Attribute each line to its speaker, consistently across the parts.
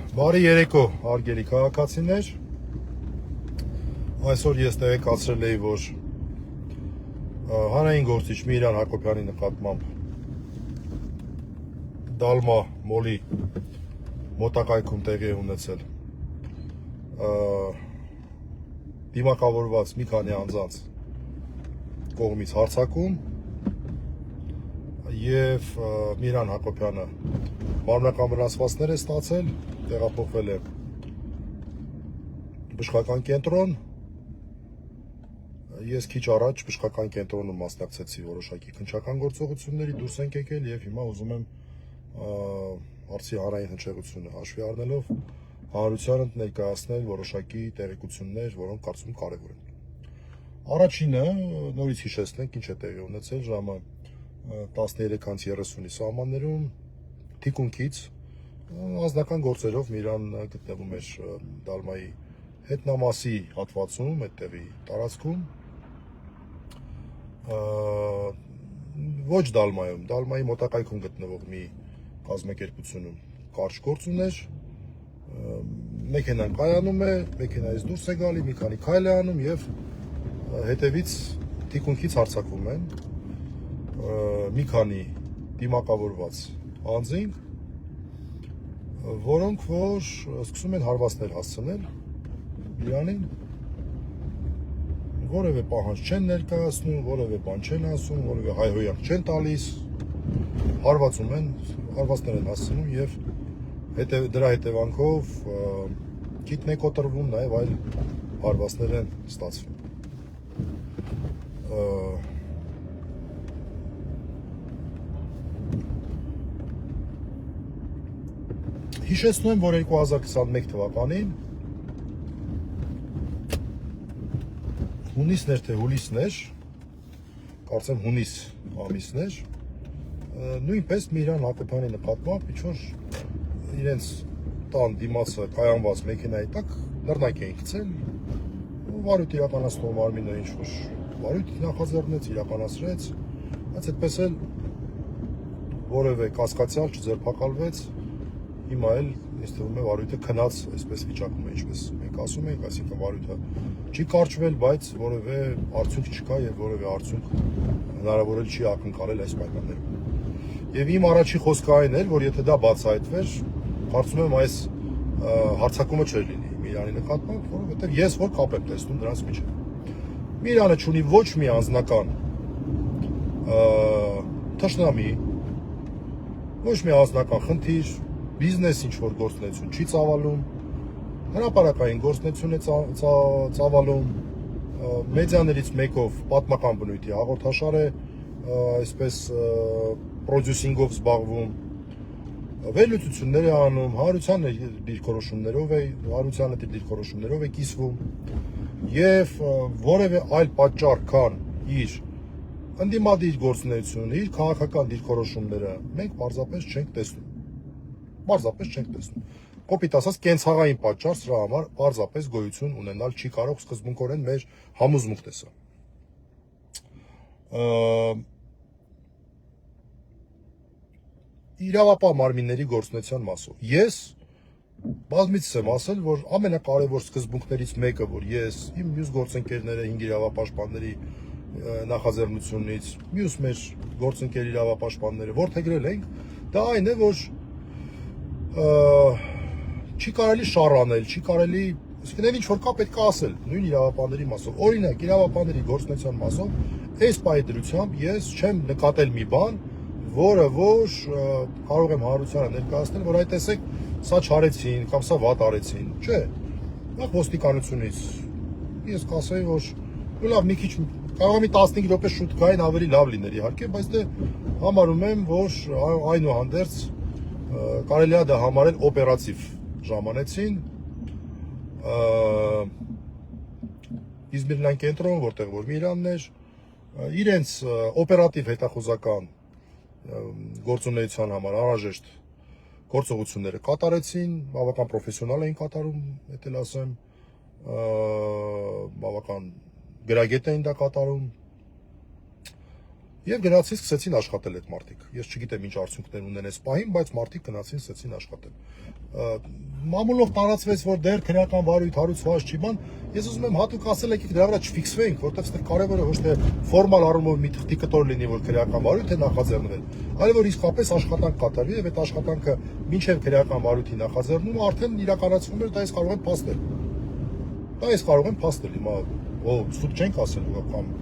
Speaker 1: Բարի երեկո, հարգելի քաղաքացիներ։ Այսօր ես տեղեկացրել էի, որ հանրային գործիչ Միլան Հակոբյանի նկատմամբ Դալմա մոլի մոտակայքում տեղի է ունեցել դիմակավորված մի քանի անձանց կողմից հարձակում եւ Միլան Հակոբյանը մարմնական վնասվածքներ է ստացել, տեղափոխվել է բժշկական կենտրոն։ Ես քիչ առաջ բժշկական կենտրոնում մասնակցեցի որոշակի քննչական գործողությունների, դուրս ենք եկել եւ հիմա ուզում եմ հարցի հանրային հնչեղությունը հաշվի առնելով հանրությանդ ներկայացնել որոշակի տեղեկություններ, որոնք կարծում եմ կարևոր են։ Առաջինը նորից հիշեցնենք ինչ է տեղի ունեցել ժամը 13:30-ի սահմաններում թիկունքից անձնական գործերով Միլան գտնվում էր Դալմայի հետնամասի հատվածում, այդտեղի տարածքում, ոչ Դալմայում, Դալմայի մոտակայքում գտնվող մի կազմակերպությունում կարճ գործ ուներ, մեքենան կայանում է, մեքենայից դուրս է գալի, մի քանի քայլ է անում եւ հետևից թիկունքից հարձակվում են մի քանի դիմակավորված անձինք, որոնք որ սկսում են հարվածներ հասցնել Միլանին, որևէ պահանջ չեն ներկայացնում, որևէ բան չեն ասում, որևէ հայհոյանք չեն տալիս, հարվածներ են հասցնում եւ դրա հետևանքով գիտնե կոտրվում, նաեւ այլ հարվածներ են ստացվում։ Հիշեցնում եմ, որ 2021 թվականին հունիսն էր թե հուլիսն էր, կարծեմ հունիս ամիսն էր, նույնպես Միլան Հակոբյանի նկատմամբ ինչ-որ իրենց տան դիմացը կայանված մեքենայի տակ նռնակ էին գցել, վարույթ իրականացնող մարմինը ինչ-որ վարույթ նախաձեռնեց, իրականացրեց, բայց այդպես էլ որևէ կասկածյալ չձերբակալվեց, հիմա էլ ինձ թվում է վարույթը քնած այսպես վիճակում է, ինչպես մենք ասում ենք, այսինքն վարույթը չի կարճվել, բայց որևէ արդյունք չկա եւ որևէ արդյունք հնարավոր չի ակնկալել այս պայմաններում։ Եվ իմ առաջի խոսքը այն էր, որ եթե դա բացահայտվեր, կարծում եմ այս հարձակումը չէր լինի Միլանի նկատմամբ, որովհետեւ ես որ կապ եմ տեսնում նրանց միջեւ։ Միլանը չունի ոչ մի անձնական թշնամի, ոչ մի անձնական խնդիր, բիզնես ինչ-որ գործունեություն չի ծավալում, հրապարակային գործունեություն է ծավալում, մեդիաներից մեկով պատմական բնույթի հաղորդաշար է, այսպես պրոդյուսինգով զբաղվում, վերլուծություններ է անում, հանրությանը դիրքորոշումներով է կիսվում եւ որևէ այլ պատճառ քան իր ընդդիմադիր գործունեությունը, իր քաղաքական դիրքորոշումները մենք պարզապես չենք տեսնում։ Կոպիտ ասած, կենցաղային պատճառ սրա համար պարզապես գոյություն ունենալ չի կարող, սկզբունքորեն մեր համոզմունքն է սա։ Իրավապահ մարմինների գործունեության մասով ես բազմիցս եմ ասել, որ ամենակարևոր սկզբունքներից մեկը, որ ես, իմ մյուս գործընկերները 5 իրավապաշտպանների նախաձեռնությունից, մյուս մեր գործընկեր իրավապաշտպանները որդեգրել ենք, դա այն է, որ չի կարելի շառանել, չի կարելի, այսինքն ինչ որ կա պետք է ասել նույն իրավապահների մասով։ Օրինակ, իրավապահների գործունեության մասով այս պահի դրությամբ ես չեմ նկատել մի բան, որը որ կարող եմ հանրությանը ներկայացնել, որ այդ տեսեք, սա չարեցին կամ սա վատ արեցին, չէ։ Նախ ոստիկանությունից ես կասեի, որ լավ մի քիչ կարող է մի 15 րոպե շուտ գային ավելի լավ լիներ իհարկե, բայց դե համարում եմ, որ այնուհանդերձ կարելի է դա համարել օպերատիվ ժամանեցին Իզմիրյան կենտրոն, որտեղ որ Միլանն էր, իրենց օպերատիվ հետախուզական գործունեության համար անհրաժեշտ գործողությունները կատարեցին, բավական պրոֆեսիոնալ էին կատարում, եթե ասեմ, բավական գրագետ էին դա կատարում Եվ գնացին սկսեցին աշխատել այդ մարդիկ։ Ես չգիտեմ ինչ արդյունքներ ունեն այս պահին, բայց մարդիկ գնացին սկսեցին աշխատել։ Մամուլով տարածվեց, որ դեռ քրեական վարույթ հարուցված չի բան։ Ես ուզում եմ հատուկ ասել եկեք դրա վրա չֆիքսվենք, որտեղ այստեղ կարևորը ոչ թե ֆորմալ առումով մի թղթի կտոր լինի, որ քրեական վարույթ է նախաձեռնվել, այլ որ իսկապես աշխատանք կատարվի եւ այդ աշխատանքը մինչեւ քրեական վարույթի նախաձեռնումը արդեն իրականացվում էր, դա ես կարող եմ փաստել։ Դա ես կարող եմ փաստել, հիմա սուտ չենք ասել կամ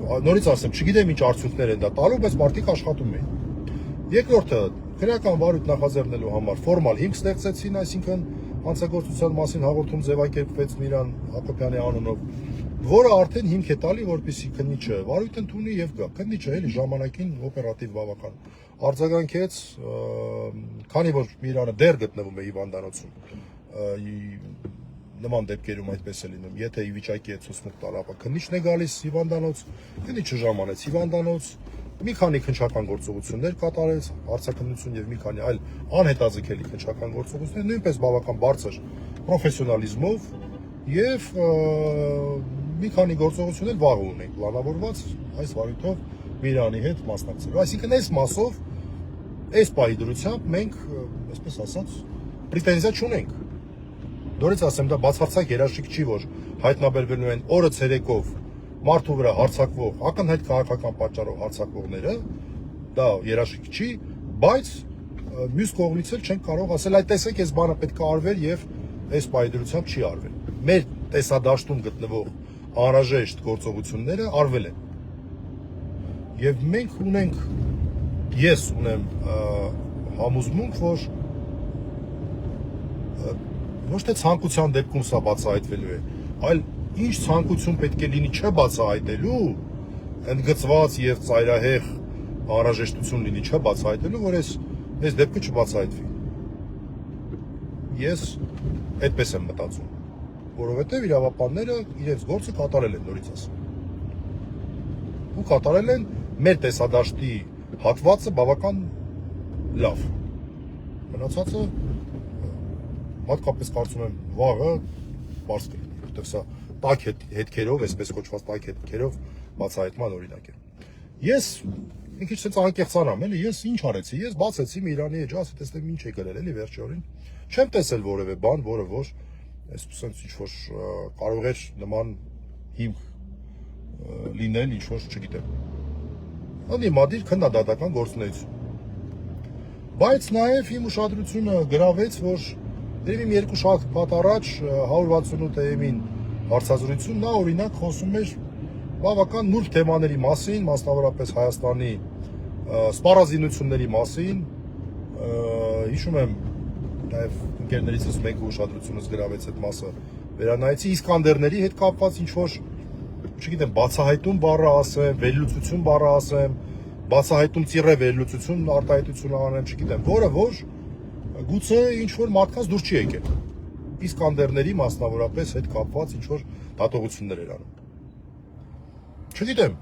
Speaker 1: նորից ասեմ, չգիտեմ ինչ արդյունքներ են դա տալու, բայց մարդիկ աշխատում էին։ Երկրորդը, քրեական վարույթ նախաձեռնելու համար ֆորմալ հիմք ստեղծեցին, այսինքն հանցագործության մասին հաղորդում ձևակերպվեց Միրան Հակոբյանի անունով, որը արդեն հիմք է տալի, որպեսզի քննիչը վարույթ ընդունի եւ գա։ Քննիչը էլի ժամանակին օպերատիվ բավական արձագանքեց, քանի որ Միրանը դեռ գտնվում է հիվանդանոցում, նման դեպքերում այդպես է լինում, եթե ի վիճակի է ցուցմուկ տալ, ապա քննիչն է գալիս հիվանդանոց, քննիչը ժամանեց հիվանդանոց, մի քանի քննչական գործողություններ կատարեց, հարցաքննություն եւ մի քանի այլ անհետաձգելի քննչական գործողություններ, նույնպես բավական բարձր պրոֆեսիոնալիզմով եւ մի քանի գործողություններ վաղ ունենք պլանավորված այս վարույթով Միրանի հետ մասնակցելու։ Այսինքն այս մասով, այս պահի դրությամբ մենք, այսպես ասած, պրետենզիա չունենք։ Նորից ասեմ, դա բացարձակ երաշխիք չի, որ հայտնաբերվելու են օրը ցերեկով մարդու վրա հարձակվող, ակնհայտ քաղաքական պատճառով հարձակվողները, դա երաշխիք չի, բայց մյուս կողմից էլ չենք կարող ասել, այ տեսեք, այս բանը պետք է արվեր եւ այս պայդրությամբ չի արվել։ Մեր տեսադաշտում գտնվող անհրաժեշտ գործողությունները արվել են։ Եվ մենք ունենք, ես ունեմ համոզմունք, որ ոչ թե ցանկության դեպքում սա բացահայտվելու է, այլ ինչ ցանկություն պետք է լինի չբացահայտելու, ընդգծված եւ ծայրահեղ անհրաժեշտություն լինի չբացահայտելու, որ այս դեպքը չբացահայտվի։ Ես այդպես եմ մտածում, որովհետեւ իրավապանները իրենց գործը կատարել են, նորից ասեմ։ Ու կատարել են մեր տեսադաշտի հատվածը բավական լավ։ Մնացածը հատկապես կարծում եմ վաղը բարձ կլինի, որտեղ սա տաք հետքերով, այսպես կոչված տաք հետքերով բացահայտման օրինակ է։ Ես մի քիչ ցած անկեղծանամ, էլի, ես ինչ արեցի, ես բացեցի Միրանի էջը, ասի տեսնեմ ինչ է գրել, էլի վերջերին։ Չեմ տեսել որևէ բան, որը որ այսպես ինչ որ կարող էր նման հիմք լինել, ինչ որ չգիտեմ։ Ընդդիմադիր քննադատական գործունեություն։ Բայց նաև իմ ուշադրությունը գրավեց, որ դերևի մի երկու շաբաթ առաջ 168 AM-ին հարցազրույցում նա օրինակ խոսում էր բավական նուրբ թեմաների մասին, մասնավորապես Հայաստանի սպառազինությունների մասին, հիշում եմ նաև ընկերներիցս մեկը ուշադրությունս գրավեց այդ մասը, վերանայեցի Իսկանդերների հետ կապված ինչ որ, չգիտեմ, բացահայտում բառը ասեմ, վերլուծություն բառը ասեմ, բացահայտում ծիրե վերլուծություն արտահայտություն անեմ, չգիտեմ, որը որ գուցե ինչ որ մարդկանց դուր չի եկել։ Իսկանդերների մասնավորապես հետ կապված ինչ որ դատողություններ էր անում։ Չգիտեմ,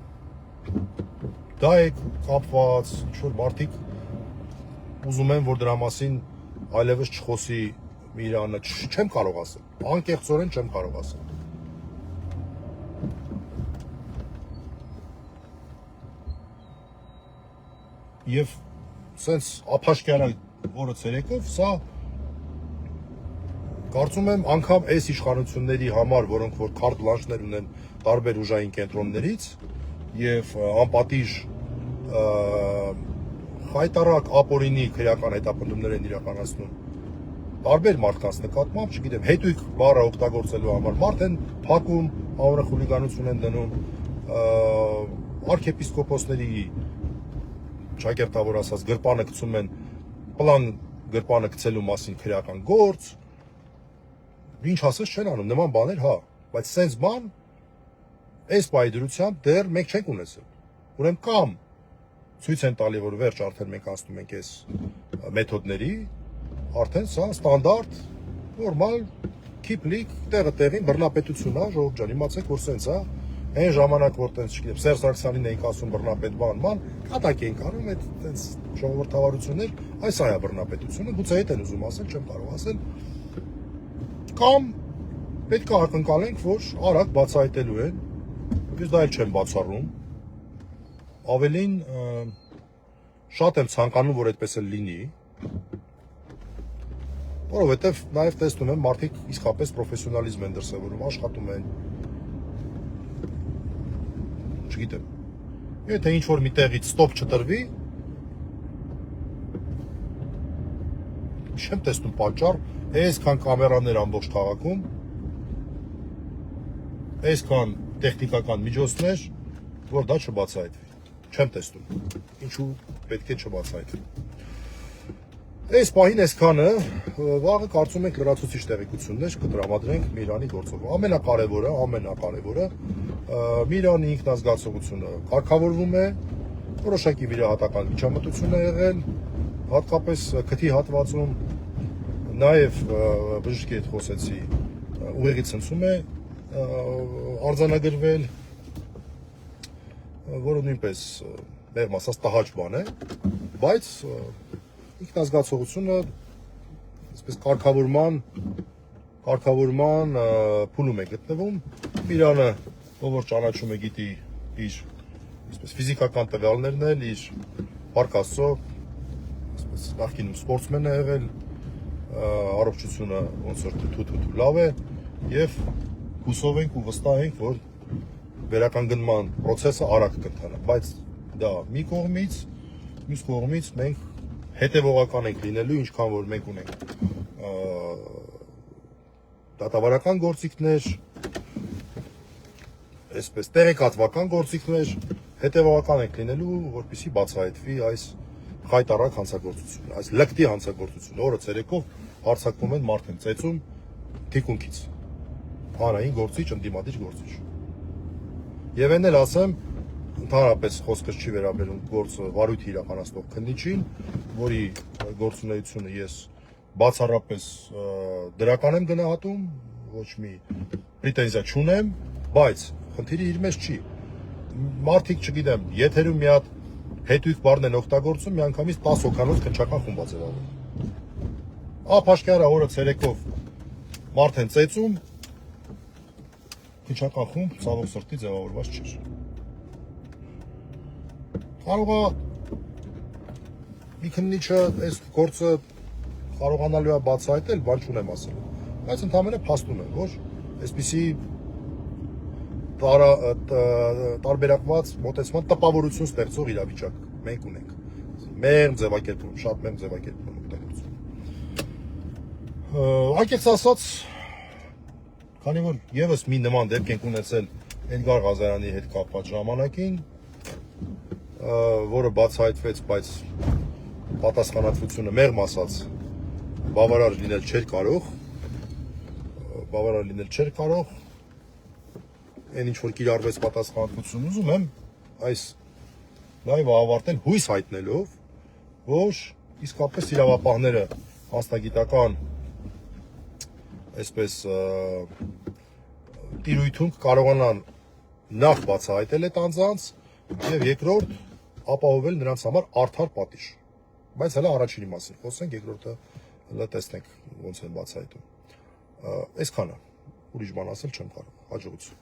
Speaker 1: դա է կապված, ինչ որ մարդիկ ուզում են, որ դրա մասին այլևս չխոսի Միրանը, չեմ կարող ասել, անկեղծորեն չեմ կարող ասել։ Եվ սենց ափաշկյանը որը ցերեկով, սա կարծում եմ անգամ այս իշխանությունների համար, որոնք որ քարտ բլանշներ ունեն տարբեր ուժային կենտրոններից եւ անպատիժ խայտարակ ապօրինի քրեական հետապնդումներ են իրականացնում տարբեր մարդկանց նկատմամբ, չգիտեմ, հետույք բառը օգտագործելու համար մարդ են փակում, անորը խուլիգանություն են դնում, արքեպիսկոպոսների ճակերտավոր ասած գրպանը գցում են պլան գրպանը գցելու մասին քրեական գործ, ինչ ասես չեն անում, նման բաներ, հա, բայց սենց բան այս պայդրությամբ դեռ մենք չենք ունեցել։ Ուրեմն կամ ցույց են տալի, որ վերջ արդեն մենք անցնում ենք այս մեթոդների, արդեն սա ստանդարտ, նորմալ, քիպլիկ, տեղը տեղին բռնապետություն է, ժողովուրդ ջան, իմացեք, որ սենց է, այն ժամանակ որ տենց, չգիտեմ, Սերժ Սարգսյանին էինք ասում բռնապետ բան, կատակ էինք անում այդ տենց ժողովրդավարություններ, այս այա բռնապետությունը, գուցե հետ են ուզում ասել, չեմ կարող ասել, կամ պետք է ակնկալենք, որ արագ բացահայտելու են, ես դա էլ չեմ բացառում, ավելին շատ եմ ցանկանում, որ այդպես էլ լինի, որովհետև նաև տեսնում եմ մարդիկ իսկապես պրոֆեսիոնալիզմ են դրսևորում, աշխատում են, չգիտեմ, եթե ինչ-որ մի տեղից ստոպ չտրվի, չեմ տեսնում պատճառ, այսքան կամերաներ ամբողջ քաղաքում, այսքան տեխնիկական միջոցներ, որ դա չբացահայտվի, չեմ տեսնում, ինչու պետք է չբացահայտվի։ Այս պահին այսքանը, վաղը կարծում ենք լրացուցիչ տեղեկություններ կտրամադրենք Միրանի գործով։ Ամենակարևորը, Միրանի ինքնազգացողությունը կարգավորվում է, որոշակի վիրահատական միջամտություն է եղել, հատկապես քթի հատվածում, նաև բժշկի հետ խոսեցի, ուղեղի ցնցում է արձանագրվել, որը նույնպես մեղմ ասած տհաճ բան է, բայց ինքնազգացողությունը այսպես կարգավորման փուլում է գտնվում։ Միրանը, ով որ ճանաչում է, գիտի իր այսպես ֆիզիկական տվյալներն էլ, իր Փառք Աստծո, այսպես նախկինում սպորտսմեն է եղել, առողջությունը ոնց որ թութ լավ է եւ հուսով ենք ու վստահ ենք, որ վերականգնման process-ը արագ կընթանա, բայց դա մի կողմից, մյուս կողմից մենք հետևողական ենք լինելու, ինչքան որ մենք ունենք դատավարական գործիքներ, այսպես տեղեկատվական գործիքներ, հետևողական ենք լինելու, որպեսզի բացահայտվի այս խայտառակ հանցագործությունը, այս լկտի հանցագործությունը, օրը ցերեկով հարձակվում են մարդ են ծեծում թիկունքից, հանրային գործիչ, ընդդիմադիր գործիչ։ Եվ այն էլ ասեմ, ընդհանրապես խոսքս չի վերաբերում գործը վարույթի իրականացնող քննիչին, որի գործունեությունը ես բացառապես դրական եմ գնահատում, ոչ մի պրետենզիա չունեմ, բայց խնդիրը իր մեջ չի։ Մարդիկ, չգիտեմ, եթերում մի հատ հետույք բառն են օգտագործում, միանգամից 10 հոգանոց քննչական խումբ է ձևավորվում։ Ափաշկյարը օրը ցերեկով մարդ են ծեծում, քննչական խումբ ցավոք սրտի ձևավորված չէր։ Կարող է մի քննիչը այս գործը կարողանալու է բացահայտել, բան չունեմ ասել, բայց ընդհանրապես փաստում եմ, որ այսպիսի տարբերակված մոտեցման տպավորություն ստեղծող իրավիճակ մենք ունենք։ Մեղմ ձևակերպում, շատ մեղմ ձևակերպում օգտագործում։ Անկեղծ ասած, քանի որ եւս մի նման դեպք ենք ունեցել Էդգար Ղազարյանի հետ կապված ժամանակին, որը բացահայտվեց, բայց պատասխանատվությունը մեղմ ասած բավարար լինել չէր կարող, այն ինչ որ կիրառվեց պատասխանատվություն, ուզում եմ այս լայվը ավարտել հույս հայտնելով, որ իսկապես իրավապահները մասնագիտական այսպես տիրույթում կարողանան նախ բացահայտել այդ անձանց եւ երկրորդ ապահովել նրանց համար արդար պատիժ, բայց հələ առաջինի մասին խոսենք, երկրորդը հələ տեսնենք ոնց են բացահայտում։ Այսքանը, ուրիշ բան ասել չեմ կարող, հաջողություն։